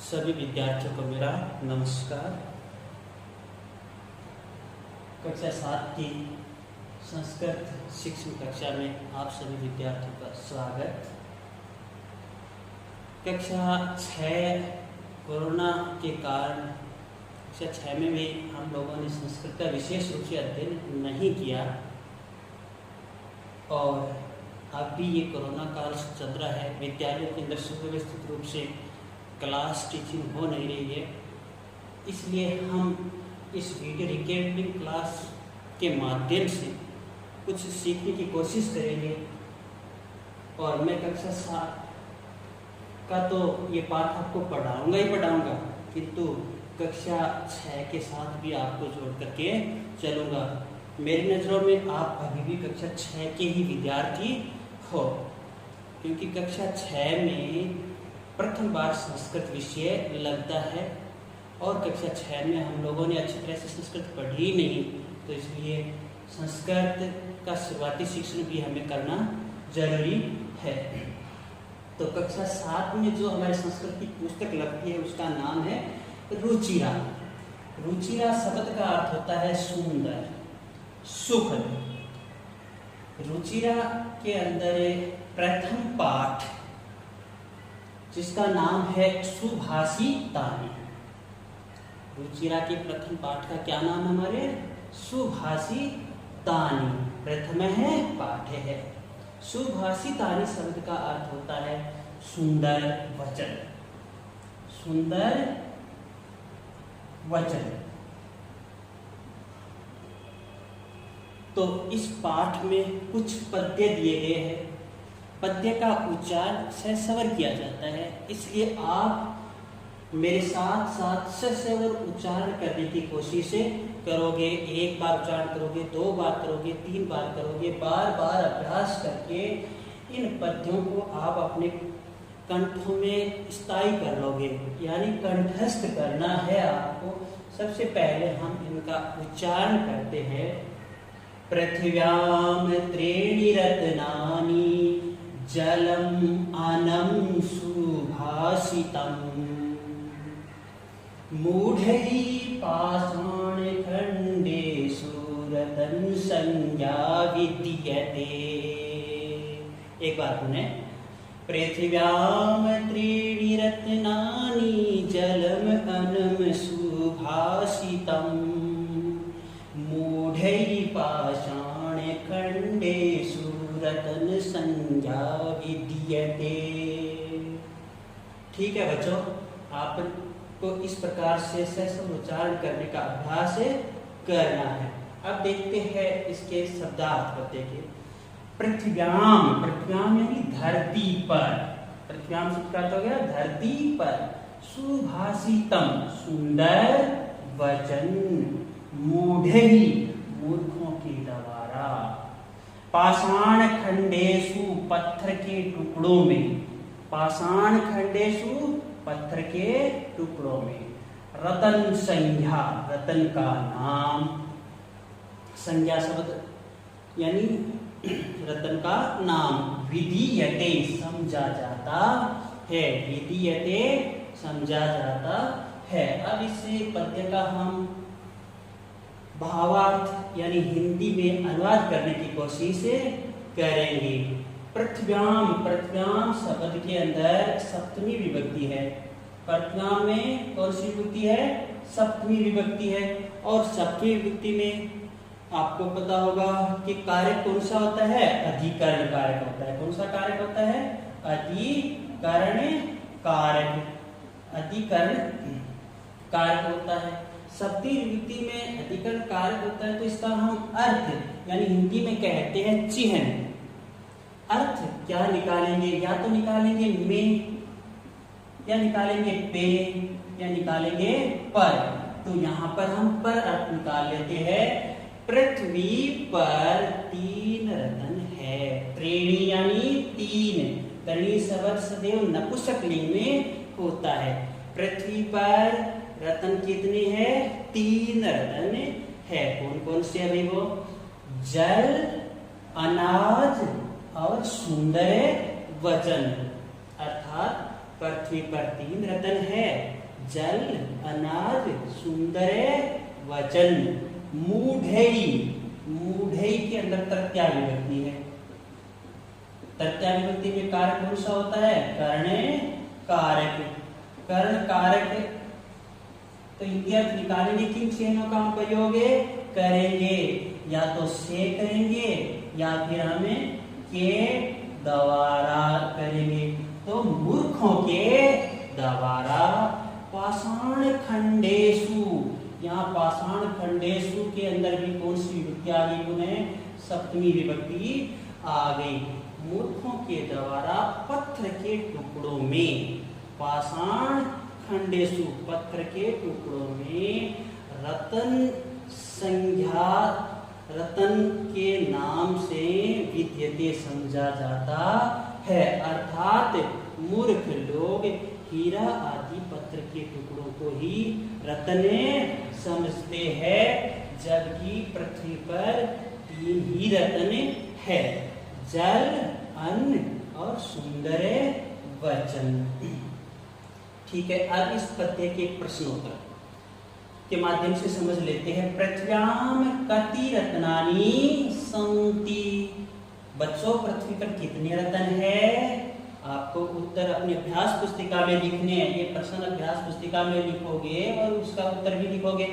सभी विद्यार्थियों को मेरा नमस्कार। कक्षा 7 की संस्कृत शिक्षण कक्षा में आप सभी विद्यार्थियों का स्वागत। कक्षा 6 कोरोना के कारण कक्षा 6 में भी हम लोगों ने संस्कृत का विशेष रूप से अध्ययन नहीं किया और अब भी ये कोरोना काल चल रहा है। विद्यालयों के अंदर सुव्यवस्थित रूप से क्लास टीचिंग हो नहीं रही है, इसलिए हम इस वीडियो रिकॉर्डिंग क्लास के माध्यम से कुछ सीखने की कोशिश करेंगे। और मैं कक्षा 7 का तो ये पाठ आपको पढ़ाऊंगा ही पढ़ाऊंगा, किंतु कक्षा 6 के साथ भी आपको जोड़ करके चलूँगा। मेरी नज़रों में आप अभी भी कक्षा 6 के ही विद्यार्थी हो, क्योंकि कक्षा 6 में प्रथम बार संस्कृत विषय लगता है और कक्षा 6 में हम लोगों ने अच्छी तरह से संस्कृत पढ़ी नहीं, तो इसलिए संस्कृत का शुरुआती शिक्षण भी हमें करना जरूरी है। तो कक्षा 7 में जो हमारे संस्कृत की पुस्तक लगती है उसका नाम है रुचिरा। रुचिरा शब्द का अर्थ होता है सुंदर, सुखद। रुचिरा के अंदर प्रथम पाठ जिसका नाम है सुभाषितानि। रुचिरा के प्रथम पाठ का क्या नाम है हमारे? सुभाषितानि। प्रथम है पाठ है। सुभाषितानि शब्द का अर्थ होता है सुंदर वचन, सुंदर वचन। तो इस पाठ में कुछ पद्य दिए गए हैं। पद्य का उच्चारण सस्वर किया जाता है, इसलिए आप मेरे साथ साथ सस्वर उच्चारण करने की कोशिश करोगे। एक बार उच्चारण करोगे, 2 बार करोगे, 3 बार करोगे, बार बार अभ्यास करके इन पद्यों को आप अपने कंठों में स्थायी कर लोगे, यानी कंठस्थ करना है आपको। सबसे पहले हम इनका उच्चारण करते हैं। पृथिव्याम त्रीणि रत्नानि जलम अनम सुभाषितम मूढ़ैः पाषाण खंडेषु रतन संज्ञा विद्यते। एक बार पुनः। पृथिव्याम त्रीणि रत्नानि जलम अनम सुभाषितम मूढ़ैः पाषाण खंडेषु रतन संज्ञा विद्यते। ठीक है बच्चों, आपको इस प्रकार से सस्वर उच्चारण करने का अभ्यास करना है। अब देखते हैं इसके शब्दार्थ पते के। पृथ्व्याम, पृथ्व्याम यानी धरती पर। पृथ्व्याम शब्द का अर्थ हो गया धरती पर। सुभाषितम सुंदर वचन, मूढ़ैः मूर्खों की द्वारा, पाषाण खंडेषु पत्थर के टुकड़ों में, पाषाण खंडेषु पत्थर के टुकड़ों में, रतन संज्ञा रतन का नाम, संज्ञा शब्द यानी रतन का नाम, विधीयते समझा जाता है, विधीयते समझा जाता है। अब इस पद्य का हम भावार्थ यानी हिंदी में अनुवाद करने की कोशिश करेंगे। पृथ्व्याम, पृथ्व्याम शब्द के अंदर सप्तमी विभक्ति है। पृथ्व्याम में कौन सी विभक्ति है? सप्तमी विभक्ति है। और सप्तमी विभक्ति में आपको पता होगा कि कारक कौन सा होता है? अधिकरण कारक होता है। कौन सा कारक होता है? अधिकरण कारक, अधिकरण कारक होता है। सप्तमी विभक्ति में अधिकरण कारक होता है, तो इसका हम अर्थ यानी हिंदी में कहते हैं चिह्न। अर्थ क्या निकालेंगे? या तो निकालेंगे में, या निकालेंगे पे, या निकालेंगे पर। तो यहाँ पर हम पर अर्थ निकाल लेते हैं। पृथ्वी पर 3 रतन है। त्रीणि यानी 3। त्रीणि शब्द सदैव नपुंसकलिंग में होता है। पृथ्वी पर रतन कितने हैं? 3 रतन है। कौन कौन से है भाई वो? जल, अनाज और सुंदर वचन। अर्थात पृथ्वी पर 3 रतन है। जल, अनाज, सुंदर वचन। मूढ़ई, मूढ़ई के अंदर तृतीया विभक्ति है। तृतीया विभक्ति में कारक कौन सा होता है? कर्ण कारक। कर्ण कारक तो इनके अर्थ निकालेंगे, किन चिन्हों का हम प्रयोग करेंगे? या तो से करेंगे या फिर हमें के द्वारा करेंगे। तो मूर्खों के द्वारा। पाषाण खंडेशु, यहाँ पाषाण खंडेशु के अंदर भी कौन सी विभक्ति आ गई? उन्हें सप्तमी विभक्ति आ गई। मूर्खों के द्वारा पत्थर के टुकड़ों में, पाषाण खंडेशु पत्थर के टुकड़ों में, रतन संज्ञा, रतन के नाम से विद्यते समझा जाता है। अर्थात मूर्ख लोग हीरा आदि पत्थर के टुकड़ों को ही रत्न समझते हैं, जबकि पृथ्वी पर 3 ही रत्न है, जल, अन्न और सुंदर वचन। ठीक है, अब इस पद्य के प्रश्नोत्तर के माध्यम से समझ लेते हैं। पृथ्व्याम कति रत्नानि सन्ति। बच्चों, पृथ्वी पर कितने रत्न है? आपको उत्तर अपनी अभ्यास पुस्तिका में लिखने हैं। ये प्रश्न अभ्यास पुस्तिका में लिखोगे और उसका उत्तर भी लिखोगे।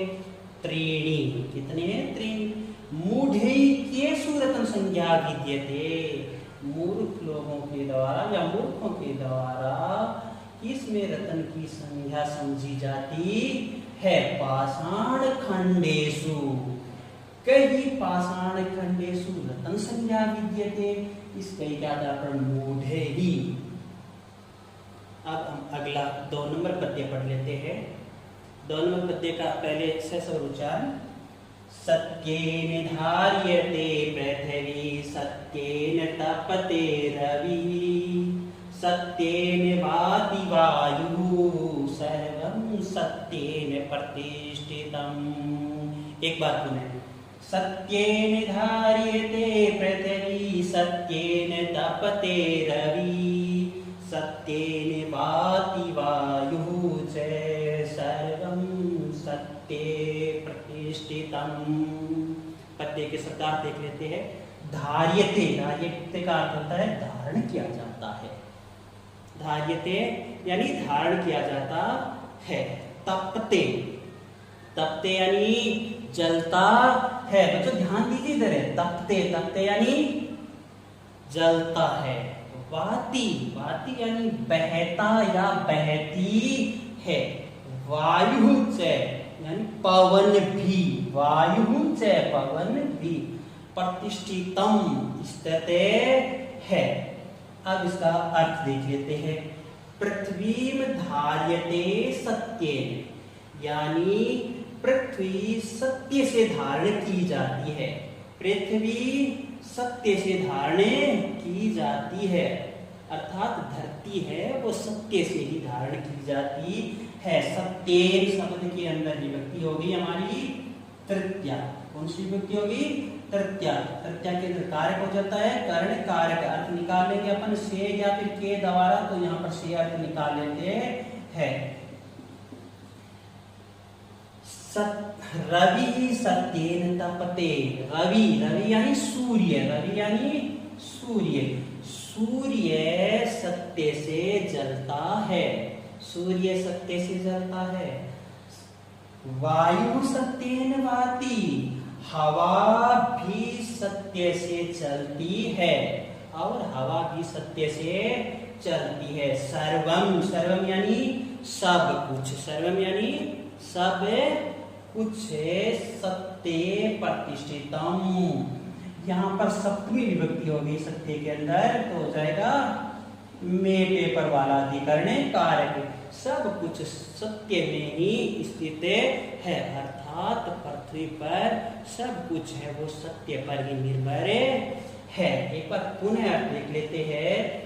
त्रीणि, कितने हैं? त्रीणि। मूढ़ई केषु रत्न संज्ञा विद्यते। मूर्ख लोगों के द्वारा या मूर्खों के द्वारा किसमें रत्न की संज्ञा समझी जाती है? पाषाण खंडेशु। कई पाषाण खंडेशु रत्न संज्ञा विद्यते। इस कई का दापण मूढ़ई। अब हम अगला 2 नंबर पद्य पढ़ लेते हैं। 2 नंबर पद्य का पहले सस्वर उच्चारण। सत्येन धार्यते पृथ्वी, सत्येन तपते रवि, सत्येन वाति वायुः, सर्वं सत्येन प्रतिष्ठितम्। एक बार पुनः। सत्येन धार्यते पृथ्वी, सत्येन तपते रवि, सत्येन वाति वायुः च, सर्वं सत्ये प्रतिष्ठितम्। पद्य के शब्दार्थ देख लेते हैं। धार्यते, धार्यते का अर्थ होता है धारण किया जाता है। धार्यते यानी धारण किया जाता है। तपते, तपते यानी जलता है। बच्चों ध्यान दीजिए इधर है। तपते, तपते यानी जलता है। वाति, वाति यानी बहता या बहती है। वायु च यानी पवन भी, वायु च पवन भी। प्रतिष्ठितम स्थित है। अब इसका अर्थ देख लेते हैं। पृथ्वी में धार्यते सत्येन, यानी पृथ्वी सत्य से धारण की जाती है। पृथ्वी सत्य से धारण की जाती है, अर्थात धरती है वो सत्य से ही धारण की जाती है। सत्येन शब्द के अंदर विभक्ति होगी हमारी तृतीया। कौन सी विभक्ति होगी? तृतीया। तृतीया के अंदर कारक हो जाता है कर्ण कारक। अर्थ निकाल लेंगे अपन से या फिर के द्वारा, तो यहाँ पर से अर्थ निकाल लेते हैं। रवि सत्येन तपते। रवि, रवि यानी सूर्य, रवि यानी सूर्य। सूर्य सत्य से जलता है, सूर्य सत्य से जलता है। वायु सत्येन वाति, हवा भी सत्य से चलती है और हवा भी सत्य से चलती है। सर्वम, सर्वम यानी सब कुछ, सर्वम यानी सब कुछ सत्य प्रतिष्ठितम। यहाँ पर सप्तमी विभक्ति होगी सत्य के अंदर, तो हो जाएगा में पेपर वाला अधिकरण कारक। सब कुछ सत्य में ही स्थित है, अर्थात पृथ्वी पर सब कुछ है वो सत्य पर ही निर्भर है। एक बार पुनः देख लेते हैं।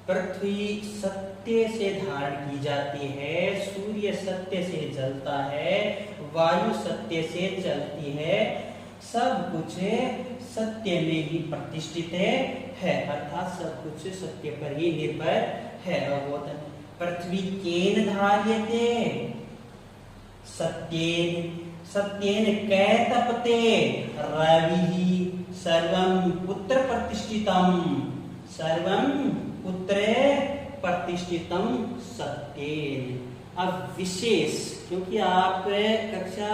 पृथ्वी सत्य से धारण की जाती है, सूर्य सत्य से जलता है, वायु सत्य से चलती है, सब कुछ सत्य में ही प्रतिष्ठित है, अर्थात सब कुछ सत्य पर ही निर्भर है। पृथ्वी केन धार्यते, सत्येन, सत्येन कै तपते, रविः, सर्वं पुत्र प्रतिष्ठितम्, सर्वं पुत्रे प्रतिष्ठितम् सत्येन। अब विशेष, क्योंकि आप कक्षा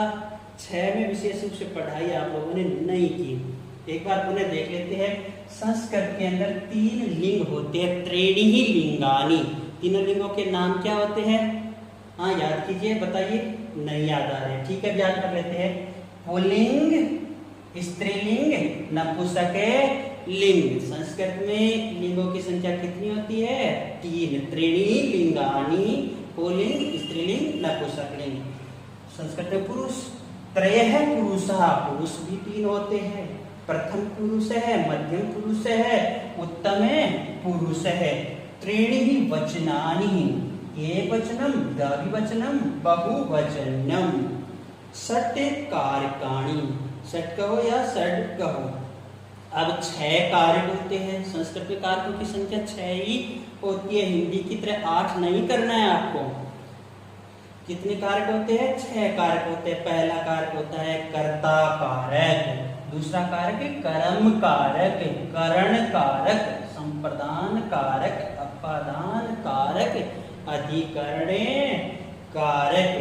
6 में विशेष रूप से पढ़ाई आप लोगों ने नहीं की, एक बार पुनः देख लेते हैं। संस्कृत के अंदर 3 लिंग होते हैं, त्रीणि ही लिंगानी। तीनों लिंगों के नाम क्या होते हैं? हाँ याद कीजिए, बताइए, नहीं याद आ रहे, ठीक है याद कर लेते हैं। पुल्लिंग, स्त्रीलिंग, नपुंसक लिंग। संस्कृत में लिंगों की संख्या कितनी होती है? 3, त्रीणि लिंगानी, पुल्लिंग, स्त्रीलिंग, नपुंसक लिंग। संस्कृत में पुरुष त्रयः पुरुषः, पुरुष भी 3 होते हैं, प्रथम पुरुष है, मध्यम पुरुष है, उत्तम पुरुष है। त्रीणि ही वचनानि, एकवचनम, द्विवचनम, बहुवचनम। षट् कारकाणि, षट कहो या षड कहो। अब 6 कारक होते हैं, संस्कृत में कारकों की संख्या 6 ही होती है, हिंदी की तरह 8 नहीं करना है आपको। कितने कारक होते हैं? 6 कारक होते हैं। पहला कारक होता है कर्ता कारक, दूसरा कारक कर्म कारक, करण कारक, संप्रदान कारक, अपादान कारक, अधिकरणे कारक।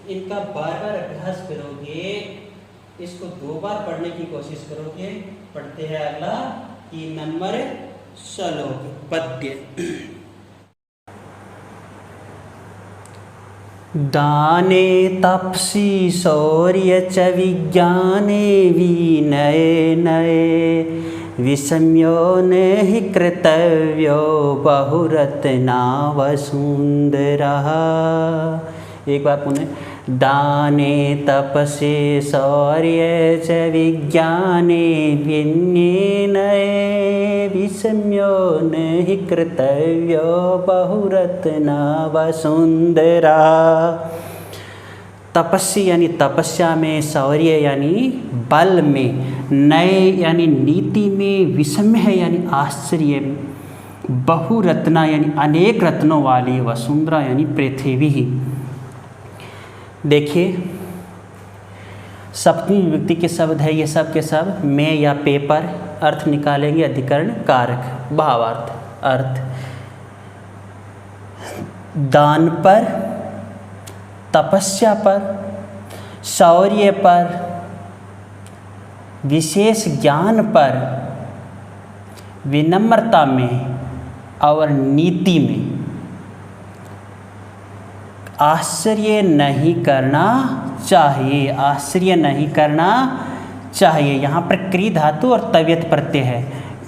इनका बार बार अभ्यास करोगे, इसको 2 बार पढ़ने की कोशिश करोगे। पढ़ते हैं अगला 3 नंबर श्लोक पद्य। दाने तपसि शौर्य च विज्ञाने विनये नये, विषम्यो न हि कर्तव्यो बहुरत्नावसुंदरः। एक बार पुनः। दाने तपसे शौर्य च विज्ञाने विनये नये, विषम्यो न हि कर्तव्यो बहुरत्नावसुंदरः। तपस्या यानी तपस्या में, शौर्य यानी बल में, नए यानी नीति में, विषम्य यानी आश्चर्य में, बहुरत्ना यानी अनेक रत्नों वाली, वसुंधरा यानी पृथ्वी। देखिए सप्तमी विभक्ति के शब्द है, ये सब के सब में या पे पर अर्थ निकालेंगे, अधिकरण कारक, भावार्थ, अर्थ। दान पर, तपस्या पर, शौर्य पर, विशेष ज्ञान पर, विनम्रता में और नीति में आश्चर्य नहीं करना चाहिए, आश्चर्य नहीं करना चाहिए। यहाँ पर क्री धातु और तव्यत प्रत्यय है,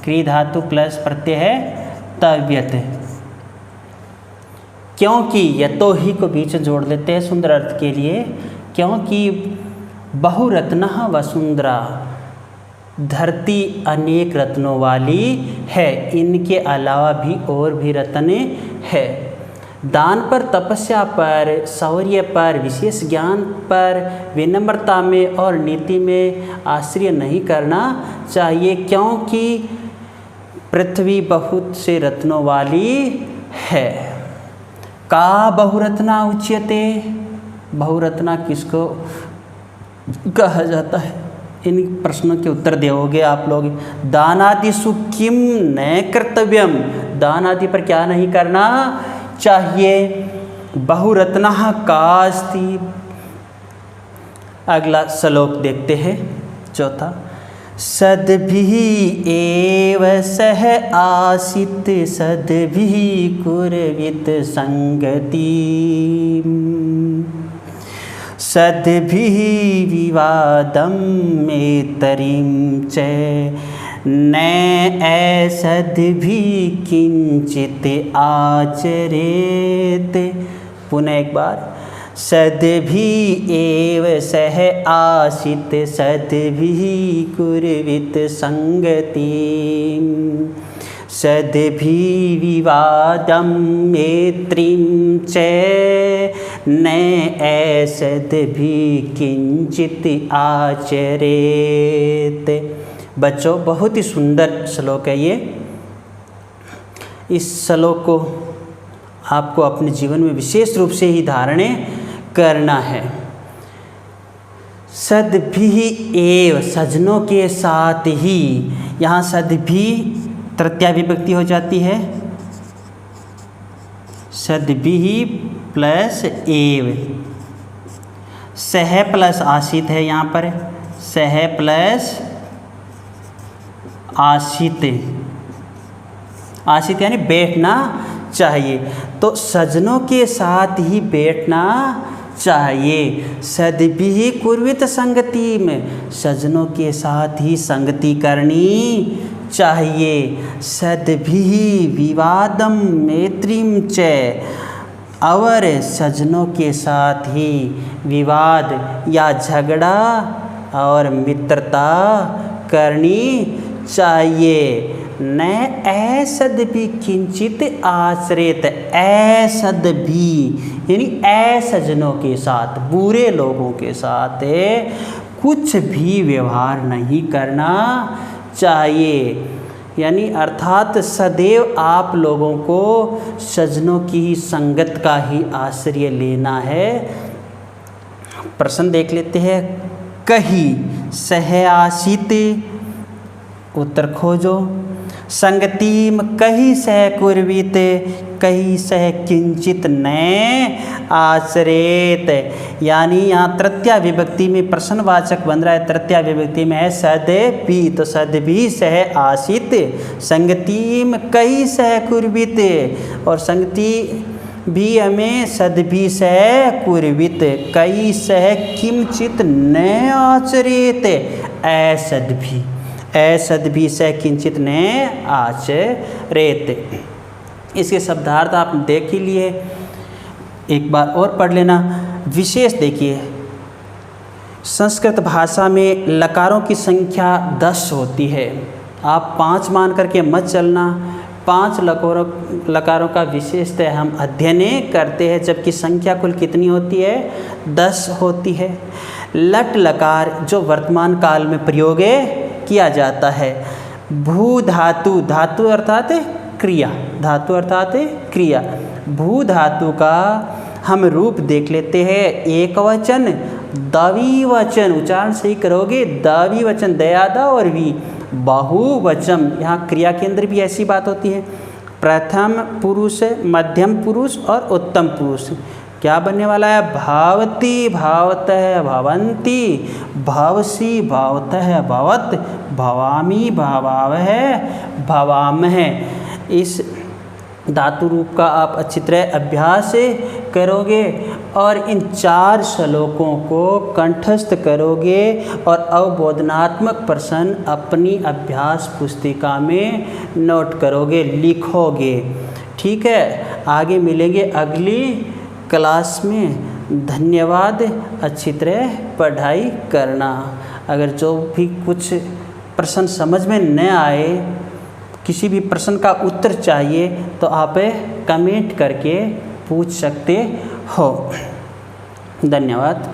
क्री धातु प्लस प्रत्यय है तव्यत, क्योंकि यतो ही को बीच जोड़ लेते हैं सुंदर अर्थ के लिए। क्योंकि बहुरत्नः वसुंधरा, धरती अनेक रत्नों वाली है, इनके अलावा भी और भी रत्न है। दान पर, तपस्या पर, शौर्य पर, विशेष ज्ञान पर, विनम्रता में और नीति में आश्चर्य नहीं करना चाहिए, क्योंकि पृथ्वी बहुत से रत्नों वाली है। का बहुरत्ना उच्यते, बहुरत्ना किसको कहा जाता है? इन प्रश्नों के उत्तर दोगे आप लोग। दानादिषु किम न कर्तव्यम, दान आदि पर क्या नहीं करना चाहिए। बहुरत्नः का अस्ति। अगला श्लोक देखते हैं, चौथा। सद्भिः एव सह आसीत्, सद्भिः कुर्वीत संगति, सद्भिः विवादं मेतरिं च, न असद्भिः किंचित आचरेत। पुनः एक बार। सद्भिः एव सह आसीत्, सद्भिः कुर्वीत संगति, सद्भिः विवादं मैत्रीं च, न असद्भिः किंचित आचरेत। बच्चों बहुत ही सुंदर श्लोक है ये। इस श्लोक को आपको अपने जीवन में विशेष रूप से ही धारण करना है। सद्भिः एव, सज्जनों के साथ ही, यहाँ सद्भिः तृतीया विभक्ति हो जाती है, सद्भिः प्लस एव, सह प्लस आसित है यहाँ पर, सह प्लस आसित, आसित यानी बैठना चाहिए, तो सज्जनों के साथ ही बैठना चाहिए। सद्भिः कुर्वित संगति में, सज्जनों के साथ ही संगति करनी चाहिए। सद्भिः विवादम मैत्रीम च, और सज्जनों के साथ ही विवाद या झगड़ा और मित्रता करनी चाहिए। न असद्भिः किंचित आचरेत, असद्भिः यानी असज्जनों के साथ, बुरे लोगों के साथ कुछ भी व्यवहार नहीं करना चाहिए। यानी अर्थात सदैव आप लोगों को सज्जनों की ही संगत का ही आश्रय लेना है। प्रश्न देख लेते हैं। कही सह आसित, उत्तर खोजो। संगतिम कही सह कुर्वित, कही सह किंचित न आचरेत, यानी यहाँ तृतीया विभक्ति में प्रश्नवाचक बन रहा है। तृतीया विभक्ति में है सद्भिः, तो सद्भिः सह आसित, संगतिम कही सह कुर्वित, और संगति भी हमें सद्भिः सह कुर्वित, कई सह किंचित न आचरेत, असद्भिः, असद्भिः सह किंचित न आचरेत। इसके शब्दार्थ आप देख ही लिए, एक बार और पढ़ लेना। विशेष देखिए, संस्कृत भाषा में लकारों की संख्या 10 होती है। आप 5 मान करके मत चलना। 5 लकारों का विशेषतः हम अध्ययन करते हैं, जबकि संख्या कुल कितनी होती है? 10 होती है। लट लकार जो वर्तमान काल में प्रयोग किया जाता है। भू धातु, धातु अर्थात क्रिया, धातु अर्थात क्रिया। भू धातु का हम रूप देख लेते हैं। एक वचन, द्विवचन, उच्चारण सही करोगे, द्विवचन, दयादा और वी, बहुवचन। यहाँ क्रिया के अंदर भी ऐसी बात होती है। प्रथम पुरुष, मध्यम पुरुष और उत्तम पुरुष। क्या बनने वाला है? भावती, भावतः, भवन्ति, भवसि, भवतः, भवत्, भवामि, भवावः, भवामः। इस धातु रूप का आप अच्छी तरह अभ्यास करोगे और इन 4 श्लोकों को कंठस्थ करोगे और अवबोधनात्मक प्रश्न अपनी अभ्यास पुस्तिका में नोट करोगे, लिखोगे। ठीक है, आगे मिलेंगे अगली क्लास में। धन्यवाद। अच्छी तरह पढ़ाई करना। अगर जो भी कुछ प्रश्न समझ में न आए, किसी भी प्रश्न का उत्तर चाहिए, तो आप कमेंट करके पूछ सकते हो। धन्यवाद।